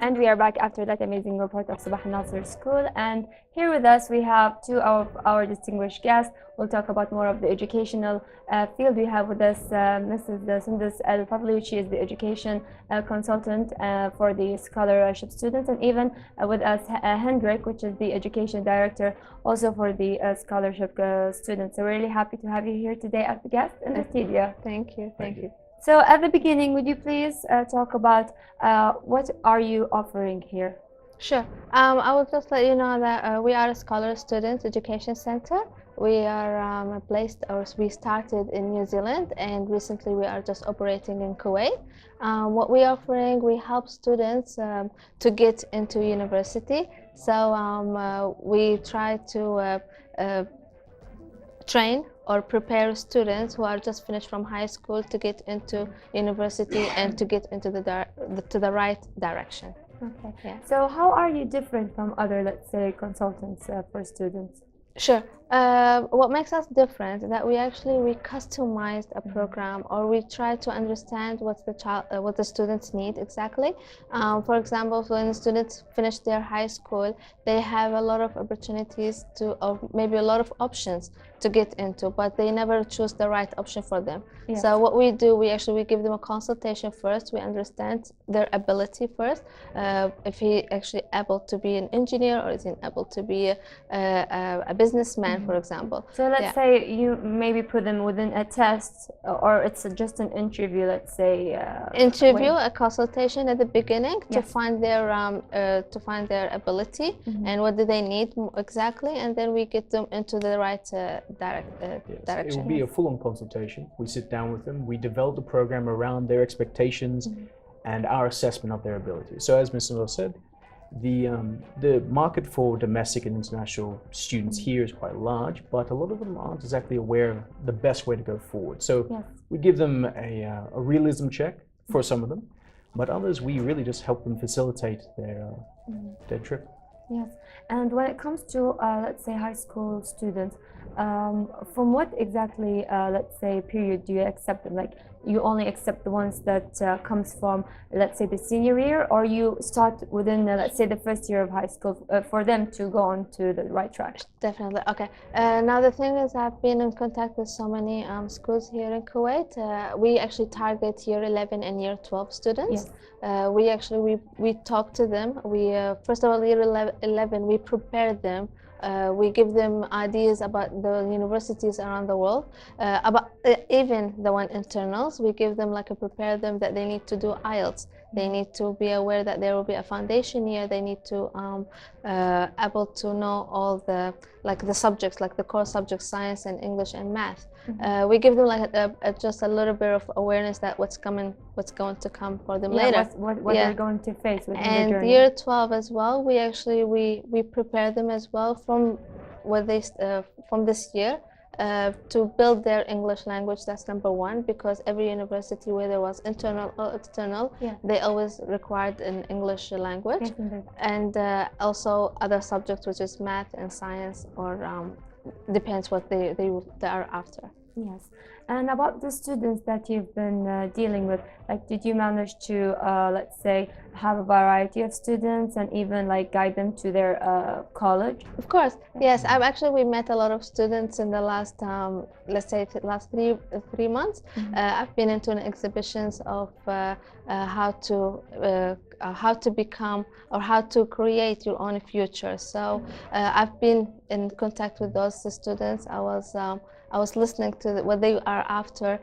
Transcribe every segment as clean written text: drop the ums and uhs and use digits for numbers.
And we are back after that amazing report of Sabah Nasser School. And here with us, we have two of our distinguished guests. We'll talk about more of the educational field. We have with us Mrs. Sondos Al Fadli. She is the education consultant for the scholarship students. And even with us, Hendrik, which is the education director, also for the scholarship students. So we're really happy to have you here today as a guest in the studio. Thank you. Thank you. So at the beginning, would you please talk about what are you offering here? Sure. I will just let you know that we are a Scholar Students Education Center. We are we started in New Zealand, and recently we are just operating in Kuwait. What we are offering, we help students to get into university. So we try to train or prepare students who are just finished from high school to get into university and to get into the right direction. Okay. Yeah. So how are you different from other, let's say, consultants for students? Sure. What makes us different is that we customized a program, or we try to understand what the students need exactly. For example, when students finish their high school, they have a lot of opportunities or maybe a lot of options to get into, but they never choose the right option for them. Yes. So what we do, we give them a consultation first. We understand their ability first. If he actually able to be an engineer, or is he able to be a businessman, for example. So let's say you maybe put them within a test, or it's just an interview, let's say. A consultation at the beginning to find their ability and what do they need exactly, and then we get them into the right direction. It will be a full-on consultation. We sit down with them. We develop the program around their expectations and our assessment of their abilities. So as Ms. Sondos said, the market for domestic and international students here is quite large, but a lot of them aren't exactly aware of the best way to go forward. So we give them a realism check for some of them, but others we really just help them facilitate their trip. Yes, and when it comes to let's say high school students, from what exactly let's say period do you accept them? Like, you only accept the ones that comes from, let's say, the senior year, or you start within let's say the first year of high school for them to go on to the right track? Definitely. Okay. Now the thing is, I've been in contact with so many schools here in Kuwait. We actually target year 11 and year 12 students. Yes. We talk to them. We first of all, year 11 we prepare them. We give them ideas about the universities around the world, about even the one internals. We give them prepare them that they need to do IELTS. They need to be aware that there will be a foundation year. They need to able to know all the subjects, like the core subjects, science and English and math. We give them just a little bit of awareness that what's going to come for them later. What they're going to face within and the journey. Year 12 as well. We prepare them as well from from this year. To build their English language. That's number one, because every university, whether it was internal or external, they always required an English language. And also other subjects, which is math and science, or depends what they are after. Yes. And about the students that you've been dealing with, did you manage to, let's say, have a variety of students and even guide them to their college? Of course, yes. We met a lot of students in the last, let's say, last three months. I've been into exhibitions of how to become or how to create your own future. So I've been in contact with those students. I was listening to what they are after.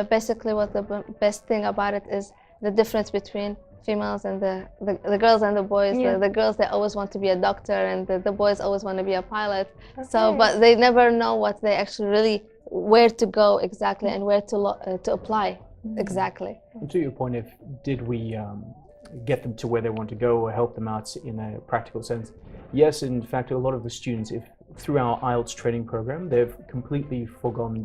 Basically, what the best thing about it is the difference between females and the girls and the boys. The girls, they always want to be a doctor, and the boys always want to be a pilot. Okay. So, but they never know what they actually really, where to go exactly and where to apply exactly. And to your point, did we get them to where they want to go or help them out in a practical sense? Yes, in fact, a lot of the students, through our IELTS training program, they've completely forgone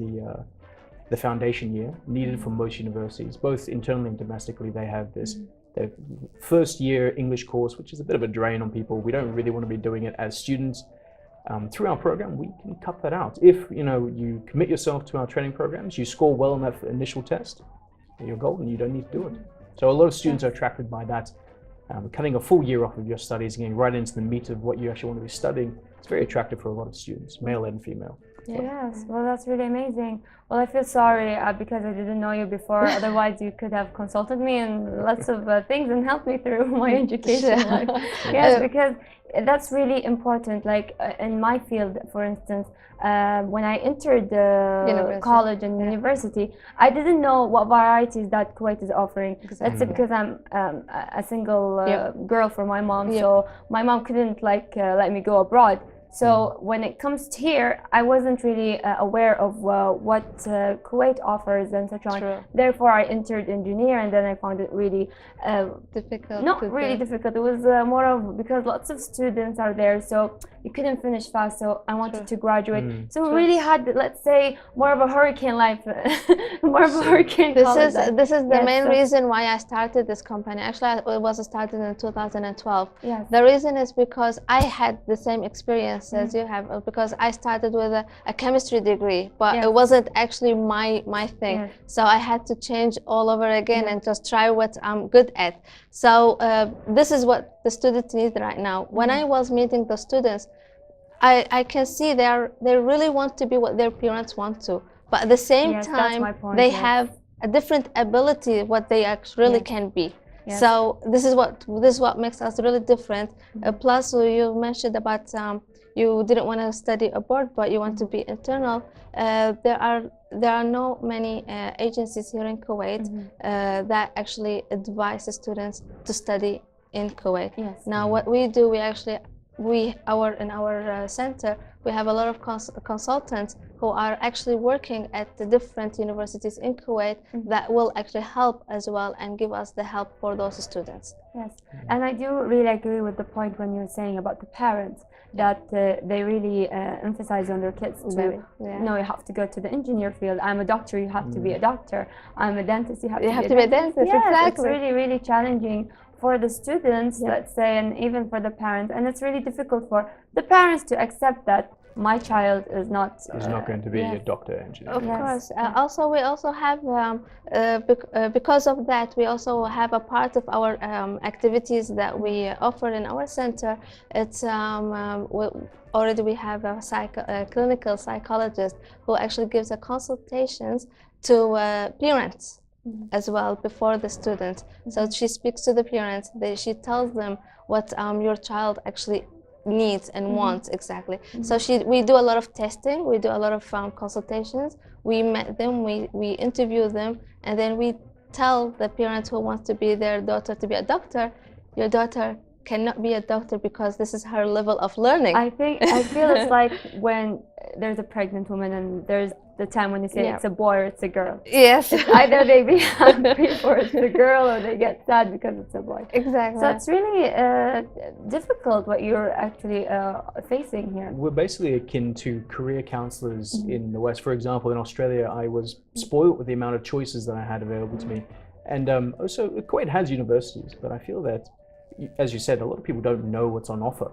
the foundation year needed for most universities, both internally and domestically. They have their first year English course, which is a bit of a drain on people. We don't really want to be doing it as students. Through our program, we can cut that out. If you commit yourself to our training programs, you score well on that initial test, you're golden. You don't need to do it. So a lot of students are attracted by that cutting a full year off of your studies and getting right into the meat of what you actually want to be studying. It's very attractive for a lot of students, male and female. Yes, well, that's really amazing. Well, I feel sorry because I didn't know you before. Otherwise, you could have consulted me and lots of things and helped me through my education life. Yes, because that's really important. Like in my field, for instance, when I entered college and university, I didn't know what varieties that Kuwait is offering. Let's say because I'm a single girl for my mom, so my mom couldn't let me go abroad. So when it comes to here, I wasn't really aware of what Kuwait offers and such on. Therefore, I entered engineer, and then I found it really difficult. Not really difficult. It was more of because lots of students are there, so you couldn't finish fast. So I wanted to graduate. So we really had, let's say, more of a hurricane life, more of a hurricane. This is the main reason why I started this company. Actually, it was started in 2012. Yes. The reason is because I had the same experience as you have, because I started with a chemistry degree, but it wasn't actually my thing. So I had to change all over again and just try what I'm good at. So this is what the students need right now. When I was meeting the students, I can see they really want to be what their parents want to, but at the same time they have a different ability what they actually can be. So this is what makes us really different. Plus, you mentioned about you didn't want to study abroad, but you want to be internal. There are no many agencies here in Kuwait that actually advise the students to study in Kuwait. Now, what we do, in our center, we have a lot of consultants who are actually working at the different universities in Kuwait that will actually help as well and give us the help for those students. Yes, and I do really agree with the point when you're saying about the parents, that they really emphasize on their kids to, no, you have to go to the engineer field. I'm a doctor, you have to be a doctor. I'm a dentist, you have to be a dentist. Yes, exactly. It's really, really challenging for the students, let's say, and even for the parents. And it's really difficult for the parents to accept that my child is not going to be a doctor, engineer. Of course. Also, we also have, because of that, we also have a part of our activities that we offer in our center. It's already we have a clinical psychologist who actually gives a consultations to parents as well before the students. So she speaks to the parents. She tells them what your child actually needs and wants exactly. So we do a lot of testing, we do a lot of consultations. We met them, we interview them, and then we tell the parents who wants to be their daughter to be a doctor, your daughter cannot be a doctor because this is her level of learning. I feel it's like when there's a pregnant woman and there's the time when you say it's a boy or it's a girl. Yes. It's either they be happy or it's a girl, or they get sad because it's a boy. Exactly. So it's really difficult what you're actually facing here. We're basically akin to career counselors in the West. For example, in Australia, I was spoiled with the amount of choices that I had available to me. And also, Kuwait has universities, but I feel that, as you said, a lot of people don't know what's on offer.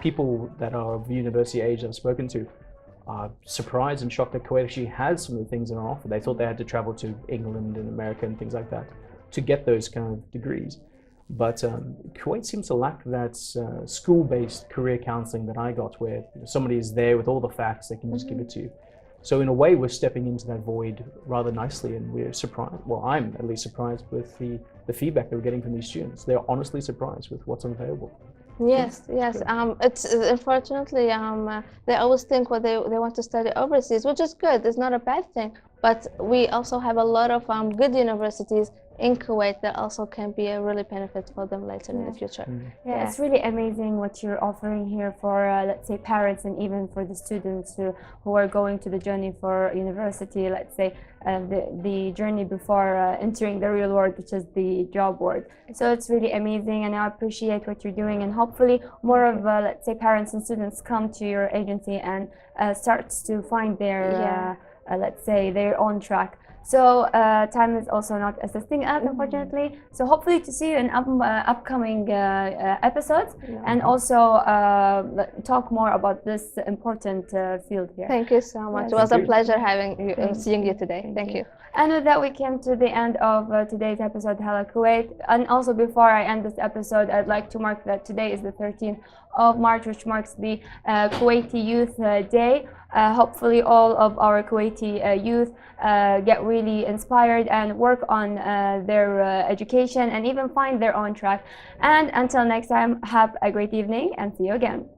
People that are of university age I've spoken to are surprised and shocked that Kuwait actually has some of the things that are on offer. They thought they had to travel to England and America and things like that to get those kind of degrees. But Kuwait seems to lack that school-based career counseling that I got, where somebody is there with all the facts, they can just give it to you. So in a way, we're stepping into that void rather nicely, and we're surprised. Well, I'm at least surprised with the feedback that we're getting from these students. They're honestly surprised with what's available. Yes. It's unfortunately they always think what they want to study overseas, which is good. It's not a bad thing. But we also have a lot of good universities in Kuwait that also can be a really benefit for them later in the future. It's really amazing what you're offering here for, let's say, parents and even for the students who are going to the journey for university, let's say, the journey before entering the real world, which is the job world. So it's really amazing, and I appreciate what you're doing, and hopefully more of, let's say, parents and students come to your agency and starts to find their let's say, their own track. So time is also not assisting us, unfortunately. So hopefully to see you in upcoming episodes, and also talk more about this important field here. Thank you so much. Yes. It was a Thank you. pleasure having you, seeing you today. Thank you. And with that, we came to the end of today's episode, Hello Kuwait. And also, before I end this episode, I'd like to mark that today is the 13th of March, which marks the Kuwaiti Youth Day. Hopefully, all of our Kuwaiti youth get really inspired and work on their education and even find their own track. And until next time, have a great evening and see you again.